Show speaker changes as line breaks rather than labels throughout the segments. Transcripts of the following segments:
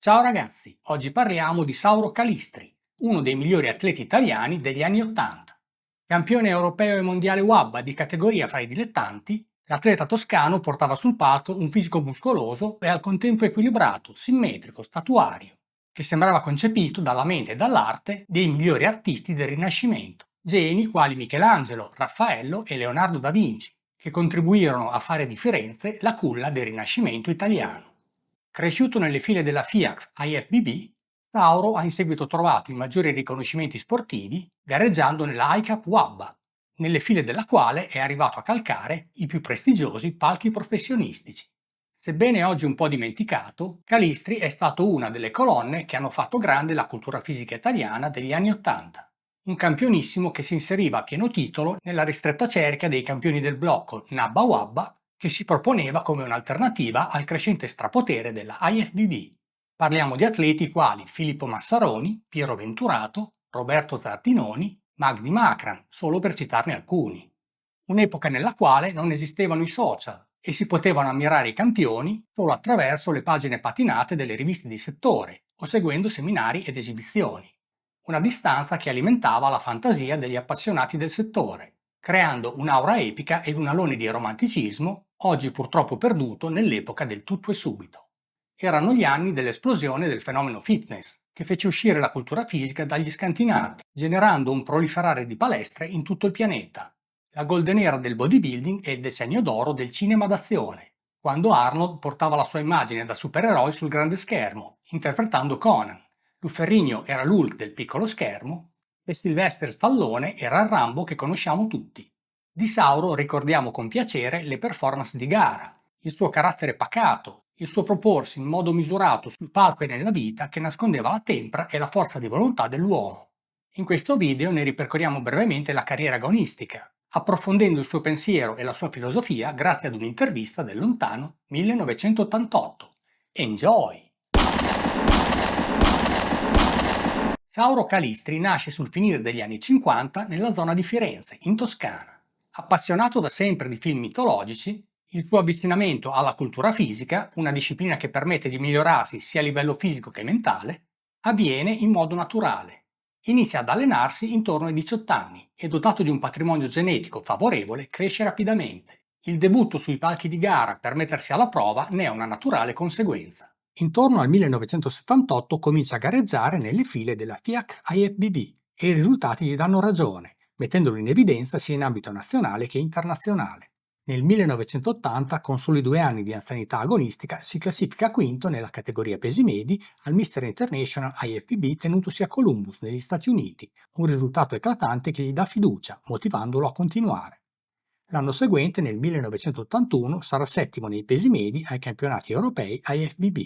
Ciao ragazzi, oggi parliamo di Sauro Calistri, uno dei migliori atleti italiani degli anni Ottanta. Campione europeo e mondiale WABA di categoria fra i dilettanti, l'atleta toscano portava sul palco un fisico muscoloso e al contempo equilibrato, simmetrico, statuario, che sembrava concepito dalla mente e dall'arte dei migliori artisti del Rinascimento, geni quali Michelangelo, Raffaello e Leonardo da Vinci, che contribuirono a fare di Firenze la culla del Rinascimento italiano. Cresciuto nelle file della FIAC IFBB, Tauro ha in seguito trovato i maggiori riconoscimenti sportivi gareggiando nella ICAP WABA, nelle file della quale è arrivato a calcare i più prestigiosi palchi professionistici. Sebbene oggi un po' dimenticato, Calistri è stato una delle colonne che hanno fatto grande la cultura fisica italiana degli anni Ottanta. Un campionissimo che si inseriva a pieno titolo nella ristretta cerchia dei campioni del blocco NABBA-WABA che si proponeva come un'alternativa al crescente strapotere della IFBB. Parliamo di atleti quali Filippo Massaroni, Piero Venturato, Roberto Zartinoni, Magdi Macran, solo per citarne alcuni. Un'epoca nella quale non esistevano i social e si potevano ammirare i campioni solo attraverso le pagine patinate delle riviste di settore o seguendo seminari ed esibizioni. Una distanza che alimentava la fantasia degli appassionati del settore, creando un'aura epica ed un alone di romanticismo oggi purtroppo perduto nell'epoca del tutto e subito. Erano gli anni dell'esplosione del fenomeno fitness, che fece uscire la cultura fisica dagli scantinati, generando un proliferare di palestre in tutto il pianeta. La golden era del bodybuilding e il decennio d'oro del cinema d'azione, quando Arnold portava la sua immagine da supereroe sul grande schermo, interpretando Conan. Lou Ferrigno era l'Hulk del piccolo schermo e Sylvester Stallone era il Rambo che conosciamo tutti. Di Sauro ricordiamo con piacere le performance di gara, il suo carattere pacato, il suo proporsi in modo misurato sul palco e nella vita che nascondeva la tempra e la forza di volontà dell'uomo. In questo video ne ripercorriamo brevemente la carriera agonistica, approfondendo il suo pensiero e la sua filosofia grazie ad un'intervista del lontano 1988. Enjoy! Sauro Calistri nasce sul finire degli anni 50 nella zona di Firenze, in Toscana. Appassionato da sempre di film mitologici, il suo avvicinamento alla cultura fisica, una disciplina che permette di migliorarsi sia a livello fisico che mentale, avviene in modo naturale. Inizia ad allenarsi intorno ai 18 anni e dotato di un patrimonio genetico favorevole cresce rapidamente. Il debutto sui palchi di gara per mettersi alla prova ne è una naturale conseguenza. Intorno al 1978 comincia a gareggiare nelle file della FIAC IFBB e i risultati gli danno ragione, mettendolo in evidenza sia in ambito nazionale che internazionale. Nel 1980, con soli 2 anni di anzianità agonistica, si classifica quinto nella categoria pesi medi al Mr. International IFBB tenutosi a Columbus, negli Stati Uniti, un risultato eclatante che gli dà fiducia, motivandolo a continuare. L'anno seguente, nel 1981, sarà settimo nei pesi medi ai campionati europei IFBB,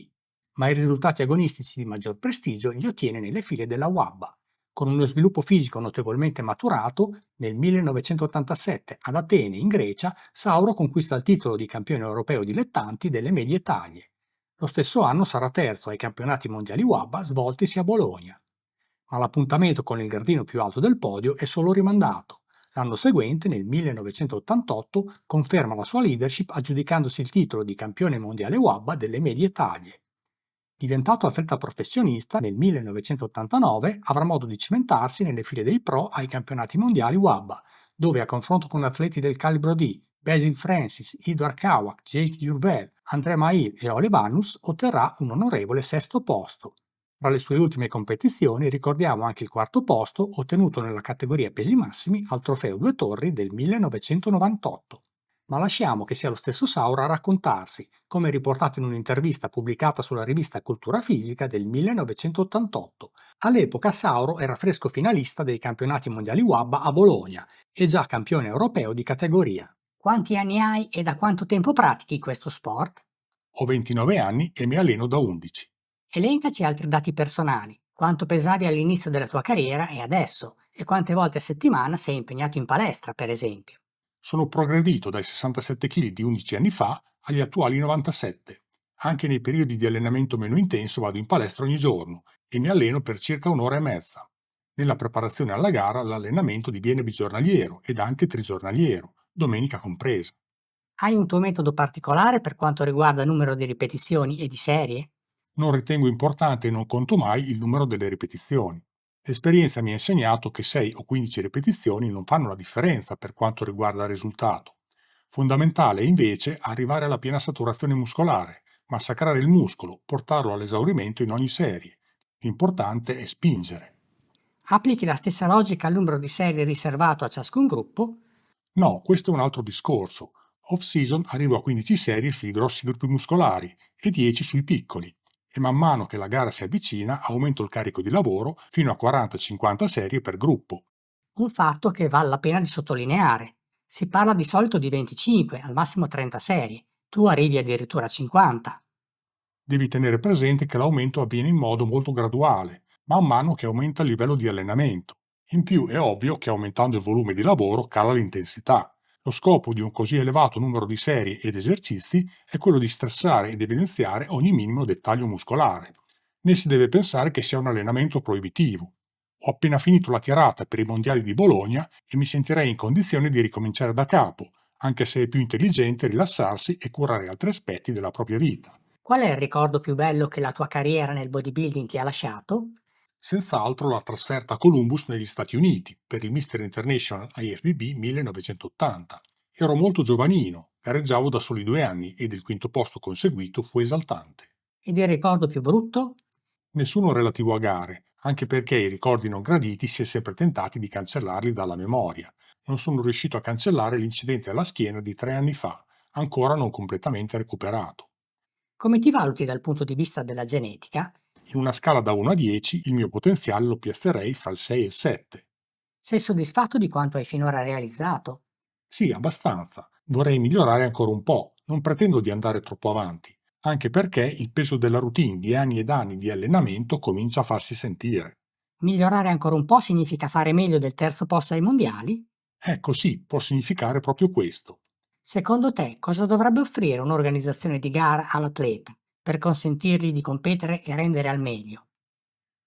ma i risultati agonistici di maggior prestigio li ottiene nelle file della WABA. Con uno sviluppo fisico notevolmente maturato, nel 1987 ad Atene, in Grecia, Sauro conquista il titolo di campione europeo dilettanti delle medie taglie. Lo stesso anno sarà terzo ai campionati mondiali WABA svoltisi a Bologna. Ma l'appuntamento con il gradino più alto del podio è solo rimandato. L'anno seguente, nel 1988, conferma la sua leadership aggiudicandosi il titolo di campione mondiale WABA delle medie taglie. Diventato atleta professionista, nel 1989 avrà modo di cimentarsi nelle file dei pro ai campionati mondiali WABA, dove a confronto con atleti del calibro di Basil Francis, Edward Kawak, Jake Durvel, André Mail e Ole Vanus otterrà un onorevole sesto posto. Tra le sue ultime competizioni ricordiamo anche il quarto posto ottenuto nella categoria pesi massimi al Trofeo Due Torri del 1998. Ma lasciamo che sia lo stesso Sauro a raccontarsi, come riportato in un'intervista pubblicata sulla rivista Cultura Fisica del 1988. All'epoca Sauro era fresco finalista dei campionati mondiali WABA a Bologna e già campione europeo di categoria.
Quanti anni hai e da quanto tempo pratichi questo sport?
Ho 29 anni e mi alleno da 11.
Elencaci altri dati personali. Quanto pesavi all'inizio della tua carriera e adesso? E quante volte a settimana sei impegnato in palestra, per esempio?
Sono progredito dai 67 kg di 11 anni fa agli attuali 97. Anche nei periodi di allenamento meno intenso vado in palestra ogni giorno e mi alleno per circa un'ora e mezza. Nella preparazione alla gara l'allenamento diviene bigiornaliero ed anche trigiornaliero, domenica compresa.
Hai un tuo metodo particolare per quanto riguarda numero di ripetizioni e di serie?
Non ritengo importante e non conto mai il numero delle ripetizioni. L'esperienza mi ha insegnato che 6 o 15 ripetizioni non fanno la differenza per quanto riguarda il risultato. Fondamentale è invece arrivare alla piena saturazione muscolare, massacrare il muscolo, portarlo all'esaurimento in ogni serie. L'importante è spingere.
Applichi la stessa logica al numero di serie riservato a ciascun gruppo?
No, questo è un altro discorso. Off-season arrivo a 15 serie sui grossi gruppi muscolari e 10 sui piccoli. E man mano che la gara si avvicina aumento il carico di lavoro fino a 40-50 serie per gruppo.
Un fatto che vale la pena di sottolineare. Si parla di solito di 25, al massimo 30 serie. Tu arrivi addirittura a 50.
Devi tenere presente che l'aumento avviene in modo molto graduale, man mano che aumenta il livello di allenamento. In più è ovvio che aumentando il volume di lavoro cala l'intensità. Lo scopo di un così elevato numero di serie ed esercizi è quello di stressare ed evidenziare ogni minimo dettaglio muscolare. Né si deve pensare che sia un allenamento proibitivo. Ho appena finito la tirata per i mondiali di Bologna e mi sentirei in condizione di ricominciare da capo, anche se è più intelligente rilassarsi e curare altri aspetti della propria vita.
Qual è il ricordo più bello che la tua carriera nel bodybuilding ti ha lasciato?
Senz'altro la trasferta a Columbus negli Stati Uniti per il Mister International IFBB 1980. Ero molto giovanino, gareggiavo da soli 2 anni ed il quinto posto conseguito fu esaltante.
Ed il ricordo più brutto?
Nessuno relativo a gare, anche perché i ricordi non graditi si è sempre tentati di cancellarli dalla memoria. Non sono riuscito a cancellare l'incidente alla schiena di 3 anni fa, ancora non completamente recuperato.
Come ti valuti dal punto di vista della genetica?
In una scala da 1 a 10, il mio potenziale lo piazzerei fra il 6 e il 7.
Sei soddisfatto di quanto hai finora realizzato?
Sì, abbastanza. Vorrei migliorare ancora un po', non pretendo di andare troppo avanti, anche perché il peso della routine di anni ed anni di allenamento comincia a farsi sentire.
Migliorare ancora un po' significa fare meglio del terzo posto ai mondiali?
Ecco sì, può significare proprio questo.
Secondo te, cosa dovrebbe offrire un'organizzazione di gara all'atleta per consentirgli di competere e rendere al meglio?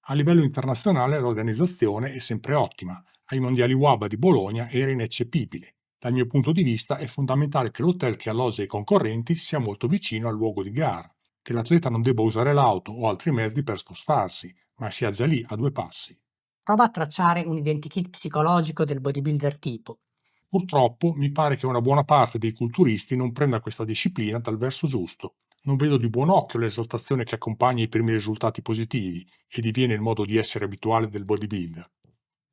A livello internazionale l'organizzazione è sempre ottima. Ai mondiali WABA di Bologna era ineccepibile. Dal mio punto di vista è fondamentale che l'hotel che alloggia i concorrenti sia molto vicino al luogo di gara, che l'atleta non debba usare l'auto o altri mezzi per spostarsi, ma sia già lì a 2 passi.
Prova a tracciare un identikit psicologico del bodybuilder tipo.
Purtroppo mi pare che una buona parte dei culturisti non prenda questa disciplina dal verso giusto. Non vedo di buon occhio l'esaltazione che accompagna i primi risultati positivi e diviene il modo di essere abituale del bodybuilder.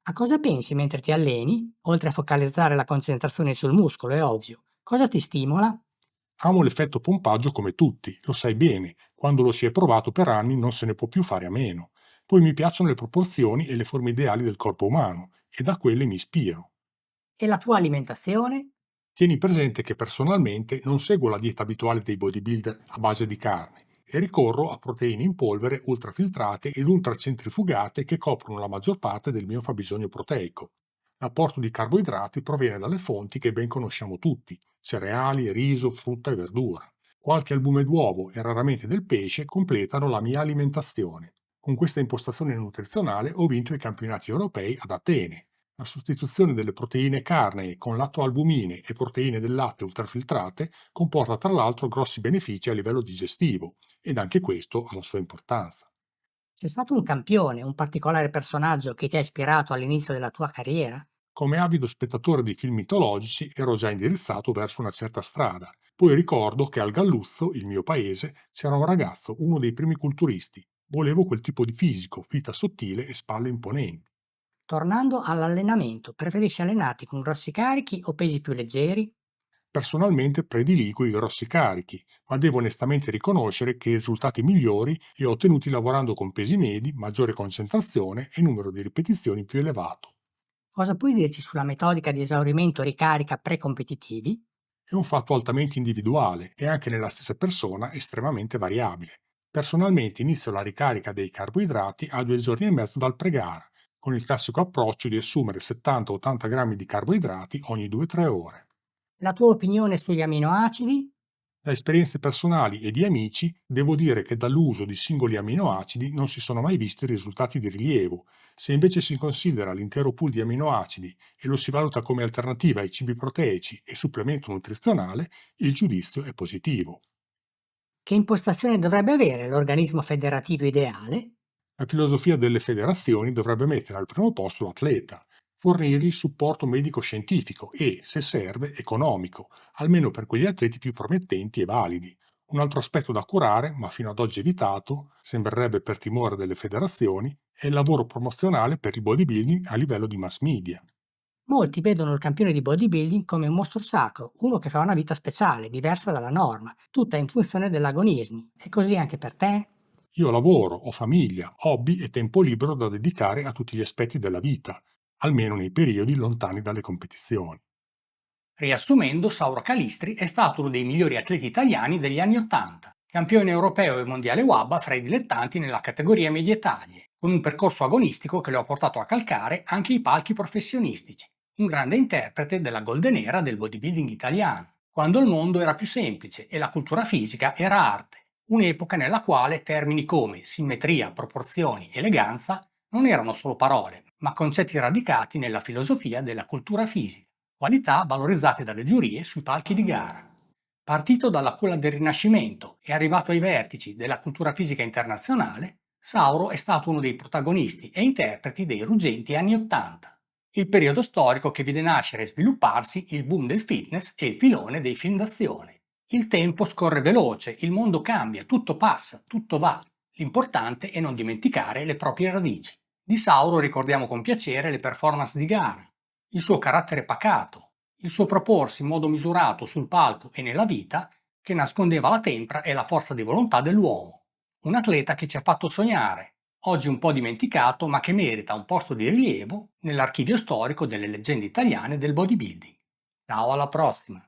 A cosa pensi mentre ti alleni? Oltre a focalizzare la concentrazione sul muscolo, è ovvio. Cosa ti stimola?
Amo l'effetto pompaggio come tutti, lo sai bene, quando lo si è provato per anni non se ne può più fare a meno. Poi mi piacciono le proporzioni e le forme ideali del corpo umano e da quelle mi ispiro.
E la tua alimentazione?
Tieni presente che personalmente non seguo la dieta abituale dei bodybuilder a base di carne e ricorro a proteine in polvere ultrafiltrate ed ultracentrifugate che coprono la maggior parte del mio fabbisogno proteico. L'apporto di carboidrati proviene dalle fonti che ben conosciamo tutti: cereali, riso, frutta e verdura. Qualche albume d'uovo e raramente del pesce completano la mia alimentazione. Con questa impostazione nutrizionale ho vinto i campionati europei ad Atene. La sostituzione delle proteine carne con lattoalbumine e proteine del latte ultrafiltrate comporta tra l'altro grossi benefici a livello digestivo, ed anche questo ha la sua importanza.
Sei stato un campione, un particolare personaggio che ti ha ispirato all'inizio della tua carriera?
Come avido spettatore di film mitologici ero già indirizzato verso una certa strada. Poi ricordo che al Galluzzo, il mio paese, c'era un ragazzo, uno dei primi culturisti. Volevo quel tipo di fisico, vita sottile e spalle imponenti.
Tornando all'allenamento, preferisci allenarti con grossi carichi o pesi più leggeri?
Personalmente prediligo i grossi carichi, ma devo onestamente riconoscere che i risultati migliori li ho ottenuti lavorando con pesi medi, maggiore concentrazione e numero di ripetizioni più elevato.
Cosa puoi dirci sulla metodica di esaurimento ricarica pre-competitivi?
È un fatto altamente individuale e anche nella stessa persona estremamente variabile. Personalmente inizio la ricarica dei carboidrati a 2 giorni e mezzo dal pre-gara, con il classico approccio di assumere 70-80 grammi di carboidrati ogni 2-3 ore.
La tua opinione sugli aminoacidi?
Da esperienze personali e di amici, devo dire che dall'uso di singoli aminoacidi non si sono mai visti risultati di rilievo. Se invece si considera l'intero pool di aminoacidi e lo si valuta come alternativa ai cibi proteici e supplemento nutrizionale, il giudizio è positivo.
Che impostazione dovrebbe avere l'organismo federativo ideale?
La filosofia delle federazioni dovrebbe mettere al primo posto l'atleta, fornirgli supporto medico-scientifico e, se serve, economico, almeno per quegli atleti più promettenti e validi. Un altro aspetto da curare, ma fino ad oggi evitato, sembrerebbe per timore delle federazioni, è il lavoro promozionale per il bodybuilding a livello di mass media.
Molti vedono il campione di bodybuilding come un mostro sacro, uno che fa una vita speciale, diversa dalla norma, tutta in funzione dell'agonismo. E così anche per te?
Io lavoro, ho famiglia, hobby e tempo libero da dedicare a tutti gli aspetti della vita, almeno nei periodi lontani dalle competizioni.
Riassumendo, Sauro Calistri è stato uno dei migliori atleti italiani degli anni Ottanta, campione europeo e mondiale WABA fra i dilettanti nella categoria medie taglie, con un percorso agonistico che lo ha portato a calcare anche i palchi professionistici. Un grande interprete della golden era del bodybuilding italiano, quando il mondo era più semplice e la cultura fisica era arte. Un'epoca nella quale termini come simmetria, proporzioni, eleganza non erano solo parole, ma concetti radicati nella filosofia della cultura fisica, qualità valorizzate dalle giurie sui palchi di gara. Partito dalla culla del Rinascimento e arrivato ai vertici della cultura fisica internazionale, Sauro è stato uno dei protagonisti e interpreti dei ruggenti anni Ottanta, il periodo storico che vide nascere e svilupparsi il boom del fitness e il filone dei film d'azione. Il tempo scorre veloce, il mondo cambia, tutto passa, tutto va. L'importante è non dimenticare le proprie radici. Di Sauro ricordiamo con piacere le performance di gara, il suo carattere pacato, il suo proporsi in modo misurato sul palco e nella vita che nascondeva la tempra e la forza di volontà dell'uomo. Un atleta che ci ha fatto sognare, oggi un po' dimenticato ma che merita un posto di rilievo nell'archivio storico delle leggende italiane del bodybuilding. Ciao, alla prossima!